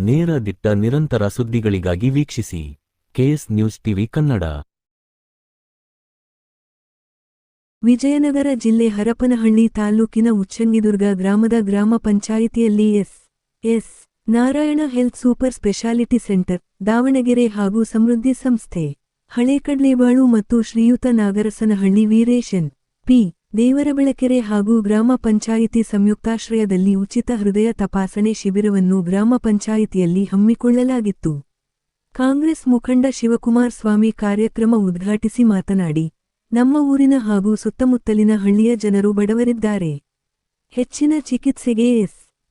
ನೇರ ದಿಟ್ಟ ನಿರಂತರ ಸುದ್ದಿಗಳಿಗಾಗಿ ವೀಕ್ಷಿಸಿ KS news TV Kannada. Vijayanagara ಜಿಲ್ಲೆ ಹರಪನಹಳ್ಳಿ ತಾಲೂಕಿನ ಉಚ್ಚಂಗಿದುರ್ಗ ಗ್ರಾಮದ ಗ್ರಾಮ ಪಂಚಾಯಿತಿಯಲ್ಲಿ S. Narayana health super speciality centre, Davanagere ಹಾಗೂ ಸಮೃದ್ಧಿ ಸಂಸ್ಥೆ, ಹಳೇಕಡ್ಲೇಬಾಳು ಮತ್ತು ಶ್ರೀಯುತ ನಾಗರಸನಹಳ್ಳಿ ವೀರೇಶನ್ ಪಿ. ದೇವರಬೆಳಕೆರೆ ಹಾಗೂ ಗ್ರಾಮ ಪಂಚಾಯಿತಿ ಸಂಯುಕ್ತಾಶ್ರಯದಲ್ಲಿ ಉಚಿತ ಹೃದಯ ತಪಾಸಣೆ ಶಿಬಿರವನ್ನು ಗ್ರಾಮ ಪಂಚಾಯಿತಿಯಲ್ಲಿ ಹಮ್ಮಿಕೊಳ್ಳಲಾಗಿತ್ತು. ಕಾಂಗ್ರೆಸ್ ಮುಖಂಡ ಶಿವಕುಮಾರ್ ಸ್ವಾಮಿ ಕಾರ್ಯಕ್ರಮ ಉದ್ಘಾಟಿಸಿ ಮಾತನಾಡಿ, ನಮ್ಮ ಊರಿನ ಹಾಗೂ ಸುತ್ತಮುತ್ತಲಿನ ಹಳ್ಳಿಯ ಜನರು ಬಡವರಿದ್ದಾರೆ. ಹೆಚ್ಚಿನ ಚಿಕಿತ್ಸೆಗೆ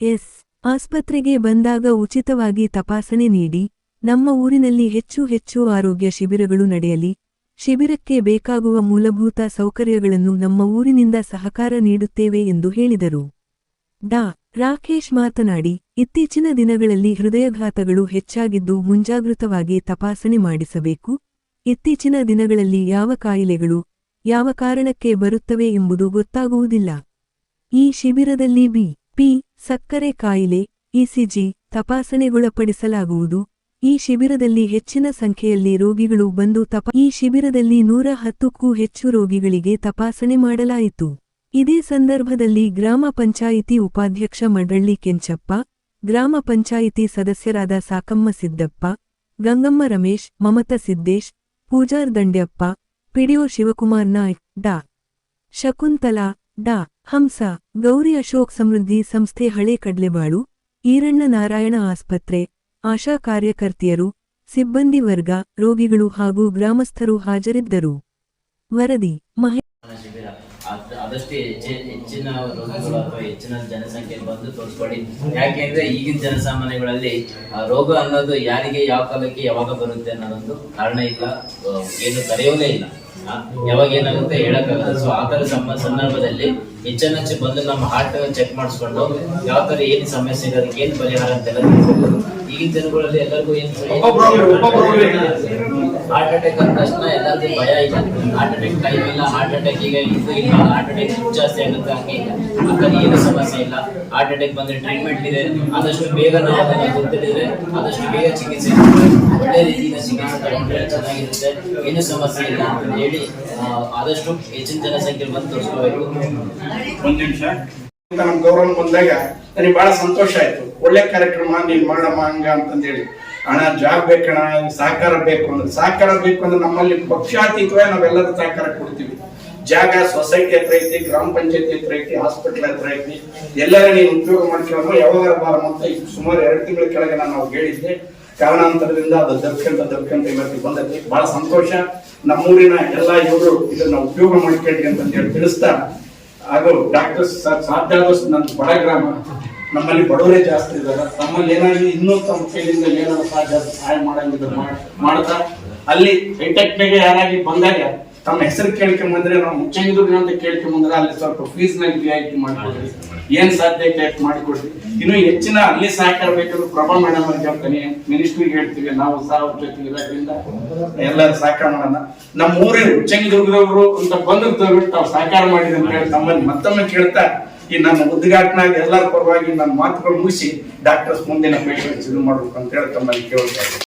ಎಸ್. ಆಸ್ಪತ್ರೆಗೆ ಬಂದಾಗ ಉಚಿತವಾಗಿ ತಪಾಸಣೆ ನೀಡಿ, ನಮ್ಮ ಊರಿನಲ್ಲಿ ಹೆಚ್ಚು ಆರೋಗ್ಯ ಶಿಬಿರಗಳು ನಡೆಯಲಿ. ಶಿಬಿರಕ್ಕೆ ಬೇಕಾಗುವ ಮೂಲಭೂತ ಸೌಕರ್ಯಗಳನ್ನು ನಮ್ಮ ಊರಿನಿಂದ ಸಹಕಾರ ನೀಡುತ್ತೇವೆ ಎಂದು ಹೇಳಿದರು. ಡಾ. ರಾಕೇಶ್ ಮಾತನಾಡಿ, ಇತ್ತೀಚಿನ ದಿನಗಳಲ್ಲಿ ಹೃದಯಘಾತಗಳು ಹೆಚ್ಚಾಗಿದ್ದು ಮುಂಜಾಗೃತವಾಗಿ ತಪಾಸಣೆ ಮಾಡಿಸಬೇಕು. ಇತ್ತೀಚಿನ ದಿನಗಳಲ್ಲಿ ಯಾವ ಕಾಯಿಲೆಗಳು ಯಾವ ಕಾರಣಕ್ಕೆ ಬರುತ್ತವೆ ಎಂಬುದು ಗೊತ್ತಾಗುವುದಿಲ್ಲ. ಈ ಶಿಬಿರದಲ್ಲಿ ಬಿ.ಪಿ, ಸಕ್ಕರೆ ಕಾಯಿಲೆ, ಇಸಿಜಿ ತಪಾಸಣೆಗೊಳಪಡಿಸಲಾಗುವುದು. ಈ ಶಿಬಿರದಲ್ಲಿ ಹೆಚ್ಚಿನ ಸಂಖ್ಯೆಯಲ್ಲಿ ರೋಗಿಗಳು ಬಂದು ಈ ಶಿಬಿರದಲ್ಲಿ 110ಕ್ಕೂ ಹೆಚ್ಚು ರೋಗಿಗಳಿಗೆ ತಪಾಸಣೆ ಮಾಡಲಾಯಿತು. ಇದೇ ಸಂದರ್ಭದಲ್ಲಿ ಗ್ರಾಮ ಪಂಚಾಯಿತಿ ಉಪಾಧ್ಯಕ್ಷ ಮಡಳ್ಳಿ ಕೆಂಚಪ್ಪ, ಗ್ರಾಮ ಪಂಚಾಯಿತಿ ಸದಸ್ಯರಾದ ಸಾಕಮ್ಮ ಸಿದ್ದಪ್ಪ, ಗಂಗಮ್ಮ ರಮೇಶ್, ಮಮತಾ ಸಿದ್ದೇಶ್, ಪೂಜಾರ್ ದಂಡ್ಯಪ್ಪ, ಪಿಡಿಒ ಶಿವಕುಮಾರ್ ನಾಯ್ಕ್, ಡಾ. ಶಕುಂತಲಾ, ಡಾ. ಹಂಸ, ಗೌರಿ ಅಶೋಕ್, ಸಮೃದ್ಧಿ ಸಂಸ್ಥೆ ಹಳೇಕಡ್ಲೇಬಾಳು, ಈರಣ್ಣ ನಾರಾಯಣ ಆಸ್ಪತ್ರೆ, ಆಶಾ ಕಾರ್ಯಕರ್ತೆಯರು, ಸಿಬ್ಬಂದಿ ವರ್ಗ, ರೋಗಿಗಳು ಹಾಗೂ ಗ್ರಾಮಸ್ಥರು ಹಾಜರಿದ್ದರು. ವರದಿ ಶಿಬಿರ ಆದಷ್ಟು ಹೆಚ್ಚಿನ ರೋಗಗಳು ಅಥವಾ ಹೆಚ್ಚಿನ ಜನಸಂಖ್ಯೆ ಬಂದು ತೋರಿಸ್ಕೊಳ್ಳಿ. ಯಾಕೆಂದ್ರೆ ಈಗಿನ ಜನಸಾಮಾನ್ಯಗಳಲ್ಲಿ ರೋಗ ಅನ್ನೋದು ಯಾರಿಗೆ ಯಾವ ಕಾಲಕ್ಕೆ ಯಾವಾಗ ಬರುತ್ತೆ ಅನ್ನೋದೊಂದು ಕಾರಣ ಇಲ್ಲ, ಏನು ಕರೆಯೋದೇ ಇಲ್ಲ, ಯಾವಾಗ ಏನಾಗುತ್ತೆ ಹೇಳಕ್ಕಾಗಲ್ಲ. ಸೊ ಆ ತರ ಸಂದರ್ಭದಲ್ಲಿ ಹೆಚ್ಚು ಬಂದು ನಮ್ಮ ಹಾರ್ಟ್ ಚೆಕ್ ಮಾಡಿಸ್ಕೊಂಡು ಯಾವ ತರ ಏನ್ ಸಮಸ್ಯೆ ಇದೆ, ಅದಕ್ಕೆ ಏನ್ ಪರಿಹಾರ ಅಂತೆಲ್ಲ ತಿಳಿಸಬಹುದು. ಈಗಿನ ಜನಗಳಲ್ಲಿ ಎಲ್ಲರಿಗೂ ಹಾರ್ಟ್ ಅಟ್ಯಾಕ್ ಅಂದ ತಕ್ಷಣ ಎಲ್ಲರಿಗೂ ಭಯ ಇಲ್ಲ. ಹಾರ್ಟ್ ಅಟ್ಯಾಕ್ ಟೈಮ್ ಇಲ್ಲ, ಹಾರ್ಟ್ ಅಟ್ಯಾಕ್ ಈಗ ಇದು ಇಲ್ಲ, ಹಾರ್ಟ್ ಅಟ್ಯಾಕ್ ಜಾಸ್ತಿ ಆಗುತ್ತೆ, ಹಂಗೆ ಇಲ್ಲ, ಏನು ಸಮಸ್ಯೆ ಇಲ್ಲ. ಹಾರ್ಟ್ ಅಟ್ಯಾಕ್ ಬಂದ್ರೆ ಟ್ರೀಟ್ಮೆಂಟ್ ಇದೆ, ಆದಷ್ಟು ಬೇಗ ನಾವು ಅದನ್ನ ಗೊತ್ತಿದ್ರೆ ಆದಷ್ಟು ಬೇಗ ಚಿಕಿತ್ಸೆ ಒಳ್ಳೆ ರೀತಿಯ ಚಿಕಿತ್ಸೆ ತಗೊಂಡ್ರೆ ಚೆನ್ನಾಗಿರುತ್ತೆ, ಏನು ಸಮಸ್ಯೆ ಇಲ್ಲ ಅಂತ ಹೇಳಿ ಆದಷ್ಟು ಹೆಚ್ಚಿನ ಜನಸಂಖ್ಯೆ ಬಂದು ತೋರಿಸ್ಕೋಬೇಕು. ಒಂದ್ ನಿಮಿಷ, ನಮ್ ಗೌರವ ಬಂದಾಗ ನನಗೆ ಬಹಳ ಸಂತೋಷ ಆಯ್ತು. ಒಳ್ಳೆ ಕಾರ್ಯಕ್ರಮ ನೀನ್ ಮಾಡಮ್ಮ ಹಂಗ ಅಂತಂದೇಳಿ. ಹಣ ಜಾಬ್ ಬೇಕಣ, ಸಹಕಾರ ಬೇಕು ಅಂದ್ರೆ ನಮ್ಮಲ್ಲಿ ಪಕ್ಷಾತೀತವೇ ನಾವೆಲ್ಲರೂ ಸಹಕಾರ ಕೊಡ್ತೀವಿ. ಜಾಗ ಸೊಸೈಟಿ ಹತ್ರ ಐತಿ, ಗ್ರಾಮ ಪಂಚಾಯತಿ ಹತ್ರ ಐತಿ, ಹಾಸ್ಪಿಟಲ್ ಹತ್ರ ಐತಿ, ಎಲ್ಲರ ನೀನು ಉಪಯೋಗ ಮಾಡ್ಕೊಳ್ಳೋ ಯಾವಾಗ ಬಾರ ಅಂತ ಸುಮಾರು 2 ತಿಂಗಳ ಕೆಳಗೆ ನಾವು ಹೇಳಿದ್ದೆ. ಕಾರಣಾಂತರದಿಂದ ಅದು ದಬ್ಕಂತ ಇವತ್ತಿಗೆ ಬಂದೈತಿ. ಬಹಳ ಸಂತೋಷ. ನಮ್ಮೂರಿನ ಎಲ್ಲಾ ಇವರು ಇದನ್ನ ಉಪಯೋಗ ಮಾಡ್ಕೊಳ್ಳಿ ಅಂತ ಹೇಳಿ ತಿಳಿಸ್ತಾ, ಹಾಗೂ ಡಾಕ್ಟರ್ ಸಾಧ್ಯ ಆದಷ್ಟು ನನ್ನ ಬಡ ಗ್ರಾಮ, ನಮ್ಮಲ್ಲಿ ಬಡವರೇ ಜಾಸ್ತಿ ಇದ್ದಾರೆ. ನಮ್ಮಲ್ಲಿ ಏನಾಗಿ ಇನ್ನೂ ತಮ್ಮ ಕೈಯಿಂದ ಏನಾದ್ರು ಸಾಧ್ಯ ಸಹಾಯ ಮಾಡಂಗಿದ್ರೆ ಮಾಡ್ತಾ, ಅಲ್ಲಿ ಹೈಟೆಕ್ನಾಗೆ ಯಾರಾಗಿ ಬಂದಾಗ ತಮ್ಮ ಹೆಸರು ಕೇಳ್ಕೊಂಬಂದ್ರೆ, ನಾವು ಮುಚ್ಚಂಗಿದುರ್ಗ ಅಂತ ಕೇಳ್ಕೊಂಬಂದ್ರೆ ಅಲ್ಲಿ ಸ್ವಲ್ಪ ಫೀಸ್ ನಲ್ಲಿ ರಿಯಾಯಿತಿ ಮಾಡಿಕೊಡ್ರಿ, ಏನ್ ಸಾಧ್ಯತೆ ಮಾಡಿಕೊಡ್ರಿ. ಇನ್ನು ಹೆಚ್ಚಿನ ಅಲ್ಲಿ ಸಹಕಾರ ಬೇಕಂದ್ರೆ ಪ್ರಭಾ ಮೇಡಮ್ ಅಂತ ಹೇಳ್ತಾನೆ, ಮಿನಿಸ್ಟ್ರಿಗೆ ಹೇಳ್ತೀವಿ, ನಾವು ಸಹ ಜೊತೆಗೆ ಇರೋದ್ರಿಂದ ಎಲ್ಲರೂ ಸಹಕಾರ ಮಾಡೋಣ. ನಮ್ಮ ಊರಿನ ಉಚ್ಚಂಗಿದುರ್ಗದವರು ಅಂತ ಬಂದು ತಾವು ಸಹಕಾರ ಮಾಡಿದೆ ಅಂತ ಹೇಳಿ ತಮ್ಮಲ್ಲಿ ಮತ್ತೊಮ್ಮೆ ಕೇಳ್ತಾ, ಈ ನನ್ನ ಉದ್ಘಾಟನೆಯಾಗಿ ಎಲ್ಲರ ಪರವಾಗಿ ನನ್ನ ಮಾತುಗಳು ಮುಗಿಸಿ ಡಾಕ್ಟರ್ಸ್ ಮುಂದಿನ ಪೇಷಂಟ್ಸ್ ಇದು ಮಾಡ್ಬೇಕು ಅಂತ ಹೇಳಿ ತಮ್ಮಲ್ಲಿ ಕೇಳ್ತಾರೆ.